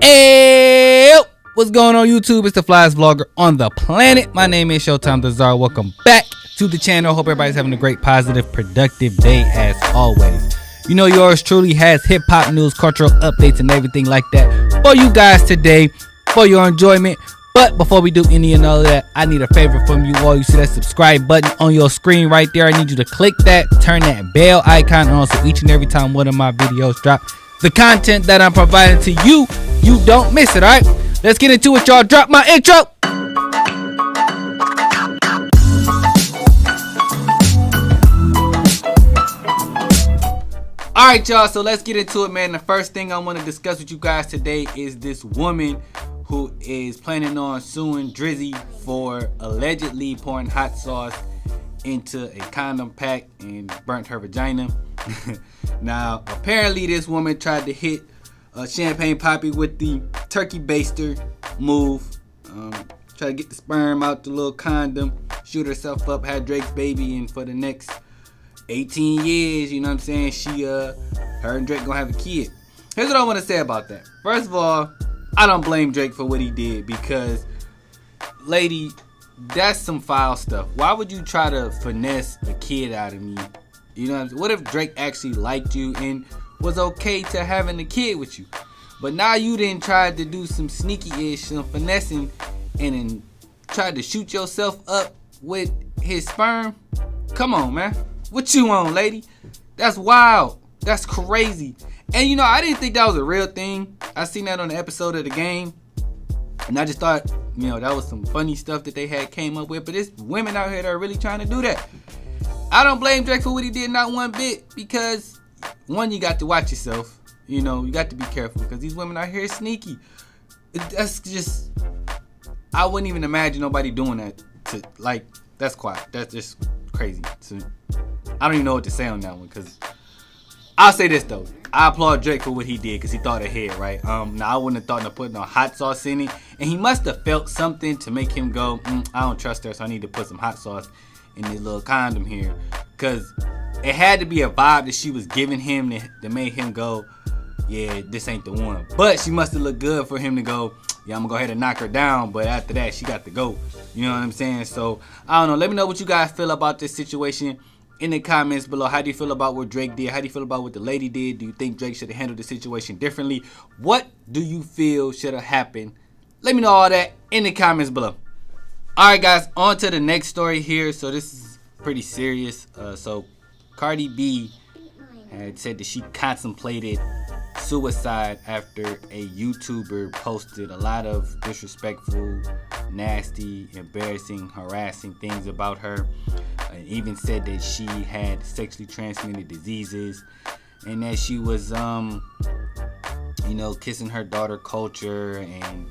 Hey, what's going on YouTube? It's the flyest vlogger on the planet. My name is Showtime the Czar. Welcome back to the channel. Hope everybody's having a great, positive, productive day as always. You know yours truly has hip-hop news, cultural updates, and everything like that for you guys today, for your enjoyment. But before we do any and all of that, I need a favor from you all. You see that subscribe button on your screen right there? I need you to click that, turn that bell icon on, so each and every time one of my videos drop, the content that I'm providing to you, you don't miss it, all right? Let's get into it, y'all. Drop my intro. All right, y'all, so let's get into it, man. The first thing I want to discuss with you guys today is this woman who is planning on suing Drizzy for allegedly pouring hot sauce into a condom pack and burnt her vagina. Now, apparently this woman tried to hit Champagne Poppy with the turkey baster move. Try to get the sperm out the little condom, shoot herself up, had Drake's baby, and for the next 18 years, you know what I'm saying, her and Drake gonna have a kid. Here's what I want to say about that. First of all, I don't blame Drake for what he did because, lady, that's some foul stuff. Why would you try to finesse a kid out of me? You know what I'm saying? What if Drake actually liked you and was okay to having a kid with you? But now you didn't try to do some sneaky-ish, some finessing, and then tried to shoot yourself up with his sperm? Come on, man. What you on, lady? That's wild. That's crazy. And you know, I didn't think that was a real thing. I seen that on the episode of The Game, and I just thought, you know, that was some funny stuff that they had came up with. But there's women out here that are really trying to do that. I don't blame Drake for what he did, not one bit, because one, you got to watch yourself. You know, you got to be careful because these women out here are sneaky. That's just, I wouldn't even imagine nobody doing that. That's quiet. That's just crazy. So, I don't even know what to say on that one, because I'll say this though. I applaud Drake for what he did because he thought ahead, right? Now I wouldn't have thought of putting no hot sauce in it, and he must have felt something to make him go, I don't trust her, so I need to put some hot sauce in this little condom here, because it had to be a vibe that she was giving him that made him go, yeah, this ain't the one. But she must have looked good for him to go, yeah, I'm gonna go ahead and knock her down, but after that she got to go. You know what I'm saying? So I don't know. Let me know what you guys feel about this situation in the comments below. How do you feel about what Drake did? How do you feel about what the lady did? Do you think Drake should have handled the situation differently? What do you feel should have happened? Let me know all that in the comments below. Alright guys, on to the next story here. So this is pretty serious. So Cardi B had said that she contemplated suicide after a YouTuber posted a lot of disrespectful, nasty, embarrassing, harassing things about her. And even said that she had sexually transmitted diseases and that she was, kissing her daughter Culture and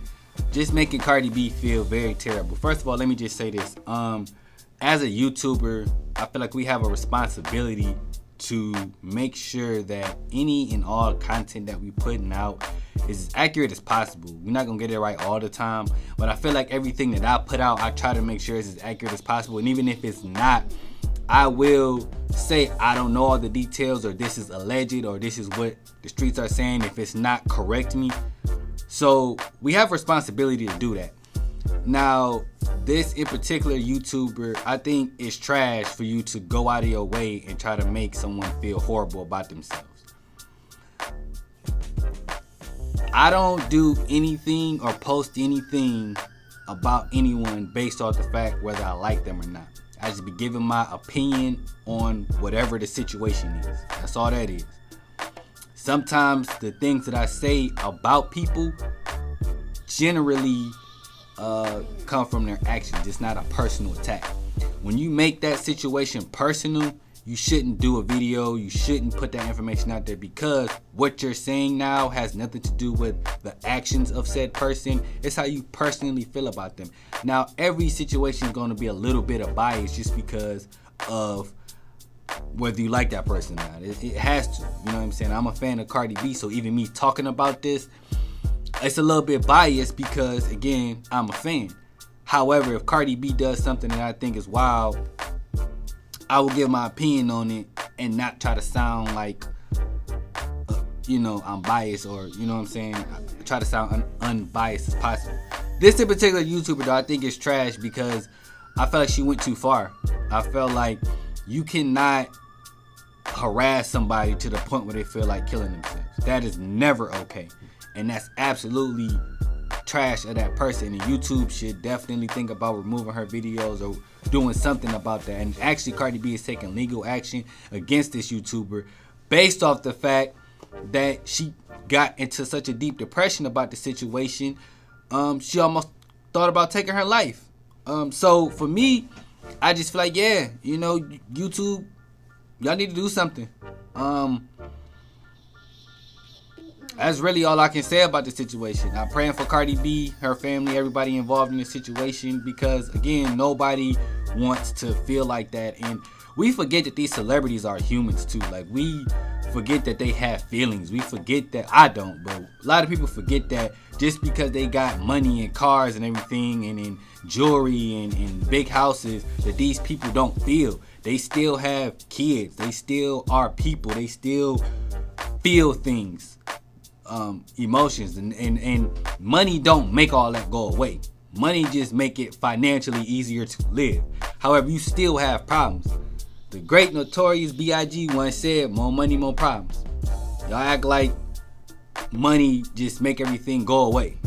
just making Cardi B feel very terrible. First of all, let me just say this. As a YouTuber, I feel like we have a responsibility to make sure that any and all content that we putting out is as accurate as possible. We're not gonna get it right all the time, but I feel like everything that I put out, I try to make sure it's as accurate as possible. And even if it's not, I will say I don't know all the details, or this is alleged, or this is what the streets are saying. If it's not, correct me. So we have responsibility to do that. Now, this in particular YouTuber, I think it's trash for you to go out of your way and try to make someone feel horrible about themselves. I don't do anything or post anything about anyone based off the fact whether I like them or not. I just be giving my opinion on whatever the situation is. That's all that is. Sometimes the things that I say about people generally come from their actions. It's not a personal attack. When you make that situation personal, you shouldn't do a video. You shouldn't put that information out there, because what you're saying now has nothing to do with the actions of said person. It's how you personally feel about them. Now, every situation is going to be a little bit of bias just because of whether you like that person or not. It has to. You know what I'm saying? I'm a fan of Cardi B, so even me talking about this, it's a little bit biased because, again, I'm a fan. However, if Cardi B does something that I think is wild, I will give my opinion on it and not try to sound like I'm biased, or you know what I'm saying, I try to sound unbiased as possible. This in particular YouTuber though, I think is trash because I felt like she went too far. I felt like you cannot harass somebody to the point where they feel like killing themselves. That is never okay, and that's absolutely trash of that person. And YouTube should definitely think about removing her videos or doing something about that. And actually, Cardi B is taking legal action against this YouTuber based off the fact that she got into such a deep depression about the situation. She almost thought about taking her life. So for me, I just feel like, YouTube, y'all need to do something. That's really all I can say about the situation. I'm praying for Cardi B, her family, everybody involved in the situation, because again, nobody wants to feel like that. And we forget that these celebrities are humans too. Like, we forget that they have feelings. We forget that, I don't, but a lot of people forget that just because they got money and cars and everything and jewelry and big houses, that these people don't feel. They still have kids. They still are people. They still feel things, emotions, and money don't make all that go away. Money just make it financially easier to live. However, you still have problems. The great notorious B.I.G. once said, more money, more problems. Y'all act like money just make everything go away.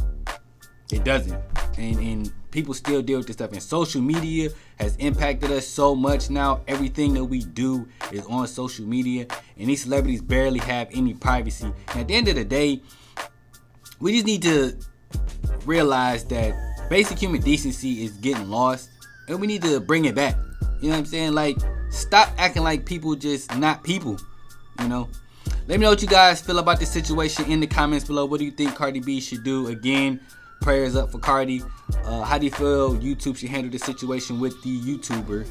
It doesn't. And people still deal with this stuff. And social media has impacted us so much now. Everything that we do is on social media. And these celebrities barely have any privacy. And at the end of the day, we just need to realize that basic human decency is getting lost. And we need to bring it back. You know what I'm saying? Like, stop acting like people just not people. Let me know what you guys feel about this situation in the comments below. What do you think Cardi B should do? Again, prayers up for Cardi. How do you feel YouTube should handle the situation with the YouTuber?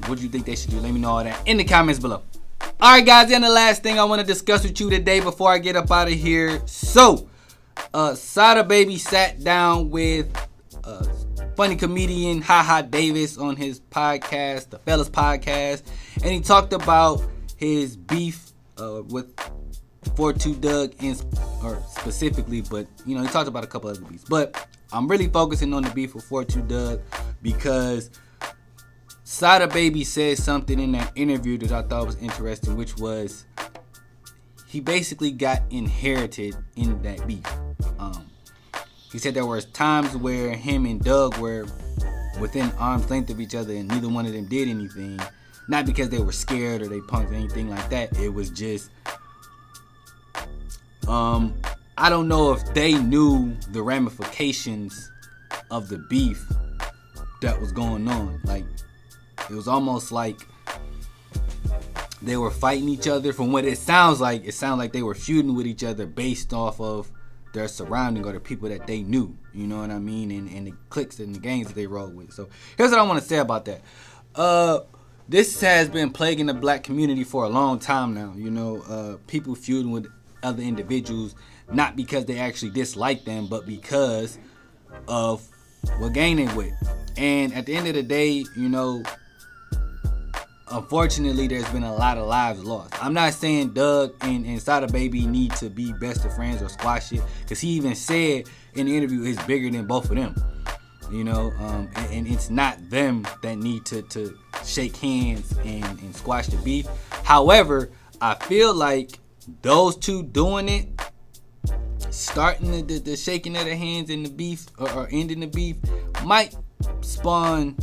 What do you think they should do? Let me know all that in the comments below. Alright guys, and the last thing I want to discuss with you today before I get up out of here. So, Sada Baby sat down with funny comedian Davis on his podcast, the Fellas Podcast, and he talked about his beef with 42 Dugg, or specifically, but he talked about a couple other beefs. But I'm really focusing on the beef with 42 Dugg because Sada Baby said something in that interview that I thought was interesting, which was he basically got inherited in that beef. He said there was times where him and Dugg were within arm's length of each other and neither one of them did anything. Not because they were scared or they punked or anything like that. It was just, I don't know if they knew the ramifications of the beef that was going on. Like, it was almost like they were fighting each other. From what it sounds like they were feuding with each other based off of their surrounding or the people that they knew, you know what I mean, and the cliques and the gangs that they rolled with. So here's what I want to say about that. This has been plaguing the black community for a long time now. People feuding with other individuals, not because they actually dislike them, but because of what gang they with. And at the end of the day, unfortunately, there's been a lot of lives lost. I'm not saying Dugg and Sada Baby need to be best of friends or squash it, because he even said in the interview it's bigger than both of them. And it's not them that need to shake hands and squash the beef. However, I feel like those two doing it, starting the shaking of the hands in the beef or ending the beef, might spawn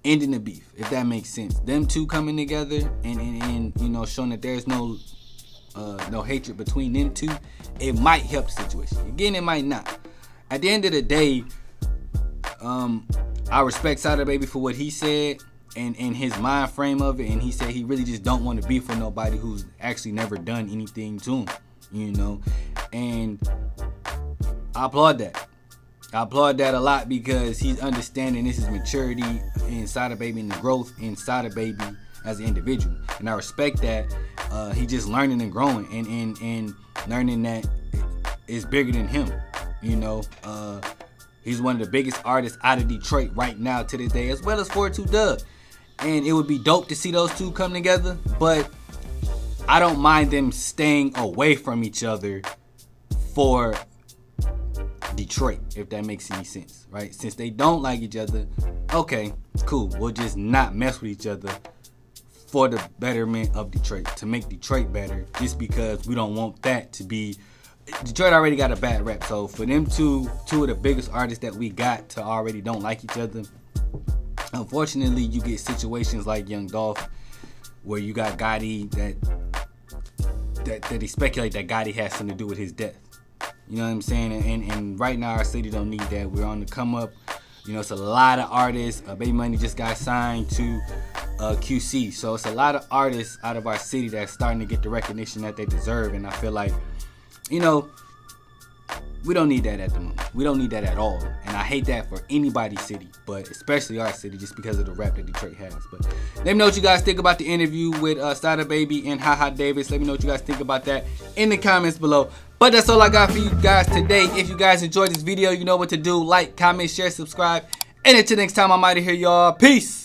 ending the beef, if that makes sense. Them two coming together and showing that there's no hatred between them two, it might help the situation. Again, it might not. At the end of the day, I respect Sada Baby for what he said and his mind frame of it, and he said he really just don't want to beef with nobody who's actually never done anything to him, and I applaud that. I applaud that a lot because he's understanding this is maturity in Sada Baby and the growth in Sada Baby as an individual, and I respect that. He just learning and growing and learning that it's bigger than him. He's one of the biggest artists out of Detroit right now to this day, as well as 42 Dugg. And it would be dope to see those two come together. But I don't mind them staying away from each other for Detroit, if that makes any sense, right? Since they don't like each other, okay, cool. We'll just not mess with each other for the betterment of Detroit, to make Detroit better, just because we don't want that to be. Detroit already got a bad rep, so for them two of the biggest artists that we got to already don't like each other, unfortunately, you get situations like Young Dolph, where you got Gotti that they speculate that Gotti has something to do with his death. You know what I'm saying? And right now our city don't need that. We're on the come up. You know, it's a lot of artists. Baby Money just got signed to QC, so it's a lot of artists out of our city that's starting to get the recognition that they deserve. And I feel like, you know, we don't need that at the moment. We don't need that at all. And I hate that for anybody's city, but especially our city, just because of the rap that Detroit has. But let me know what you guys think about the interview with Sada Baby and Haha Davis. Let me know what you guys think about that in the comments below. But that's all I got for you guys today. If you guys enjoyed this video, you know what to do. Like, comment, share, subscribe. And until next time, I'm out of here, y'all. Peace.